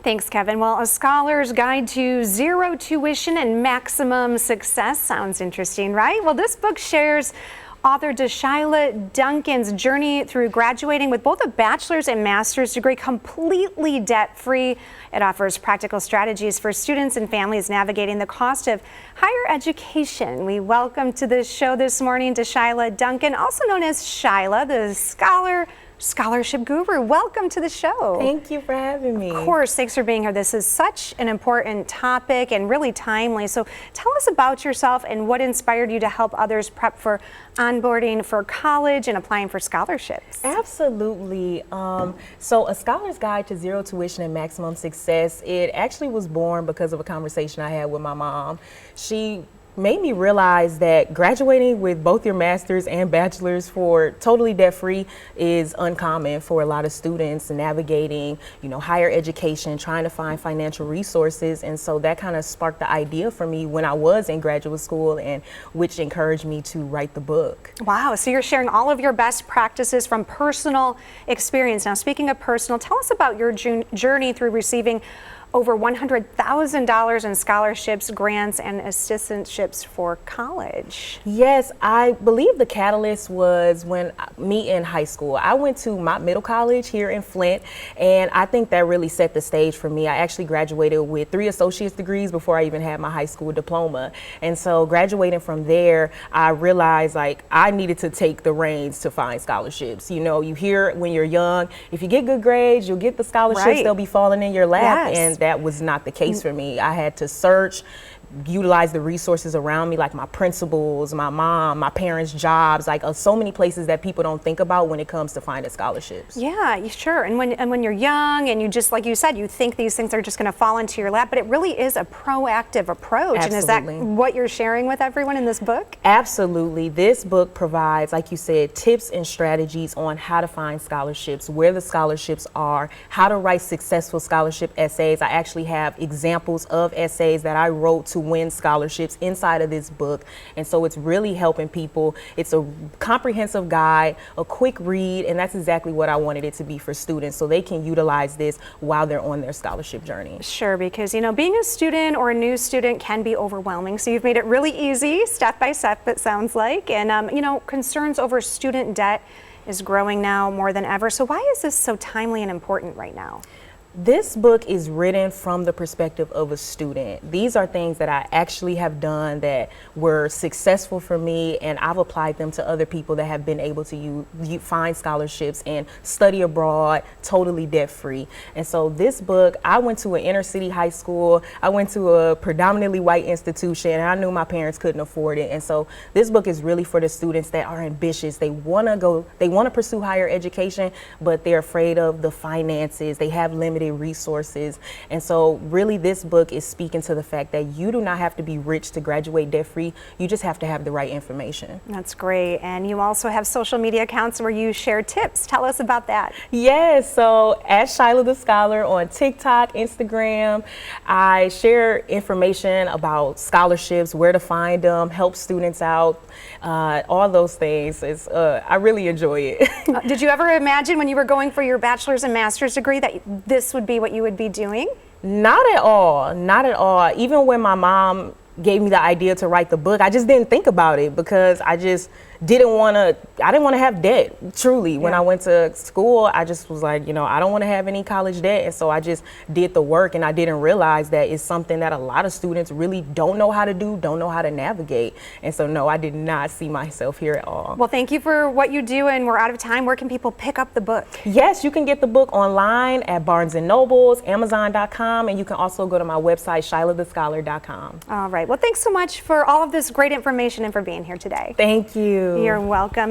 Thanks, Kevin. Well, A Scholar's Guide to Zero Tuition and Maximum Success sounds interesting, right? Well, this book shares author Deshaila Duncan's journey through graduating with both a bachelor's and master's degree completely debt-free. It offers practical strategies for students and families navigating the cost of higher education. We welcome to the show this morning Deshaila Duncan, also known as Shyla, the scholarship guru. Welcome to the show. Thank you for having me. Of course, thanks for being here. This is such an important topic and really timely. So tell us about yourself and what inspired you to help others prep for onboarding for college and applying for scholarships. Absolutely. So A Scholar's Guide to Zero Tuition and Maximum Success, it actually was born because of a conversation I had with my mom. She made me realize that graduating with both your master's and bachelor's for totally debt-free is uncommon for a lot of students navigating, higher education, trying to find financial resources. And so that kind of sparked the idea for me when I was in graduate school, and which encouraged me to write the book. Wow, so you're sharing all of your best practices from personal experience. Now, speaking of personal, tell us about your journey through receiving over $100,000 in scholarships, grants, and assistantships for college. Yes, I believe the catalyst was when me in high school. I went to Mott Middle College here in Flint, and I think that really set the stage for me. I actually graduated with 3 associate's degrees before I even had my high school diploma. And so graduating from there, I realized I needed to take the reins to find scholarships. You hear when you're young, if you get good grades, you'll get the scholarships, right. They'll be falling in your lap. Yes. And that was not the case for me. I had to search, utilize the resources around me, like my principals, my mom, my parents' jobs, so many places that people don't think about when it comes to finding scholarships. Yeah, sure. And when you're young and you just, like you said, you think these things are just going to fall into your lap, but it really is a proactive approach. Absolutely. And is that what you're sharing with everyone in this book? Absolutely. This book provides, like you said, tips and strategies on how to find scholarships, where the scholarships are, how to write successful scholarship essays. I actually have examples of essays that I wrote to win scholarships inside of this book. And so it's really helping people. It's a comprehensive guide, a quick read, and that's exactly what I wanted it to be for students, so they can utilize this while they're on their scholarship journey. Sure, because being a student or a new student can be overwhelming. So you've made it really easy, step by step, it sounds like. And concerns over student debt is growing now more than ever. So why is this so timely and important right now? This book is written from the perspective of a student. These are things that I actually have done that were successful for me, and I've applied them to other people that have been able to find scholarships and study abroad totally debt-free. And so this book, I went to an inner city high school. I went to a predominantly white institution, and I knew my parents couldn't afford it. And so this book is really for the students that are ambitious. They want to pursue higher education, but they're afraid of the finances. They have limited resources. And so really this book is speaking to the fact that you do not have to be rich to graduate debt-free. You just have to have the right information. That's great. And you also have social media accounts where you share tips. Tell us about that. Yes, so at Shyla the Scholar on TikTok, Instagram, I share information about scholarships, where to find them, help students out, all those things. I really enjoy it. Did you ever imagine when you were going for your bachelor's and master's degree that this would be what you would be doing? Not at all, not at all. Even when my mom gave me the idea to write the book, I just didn't think about it because I just didn't want to have debt, truly. When I went to school, I just was like, I don't want to have any college debt. And so I just did the work, and I didn't realize that it's something that a lot of students really don't know how to do, don't know how to navigate. And so no, I did not see myself here at all. Well, thank you for what you do, and we're out of time. Where can people pick up the book? Yes, you can get the book online at Barnes & Nobles, Amazon.com, and you can also go to my website, ShylaTheScholar.com. All right. Well, thanks so much for all of this great information and for being here today. Thank you. You're welcome.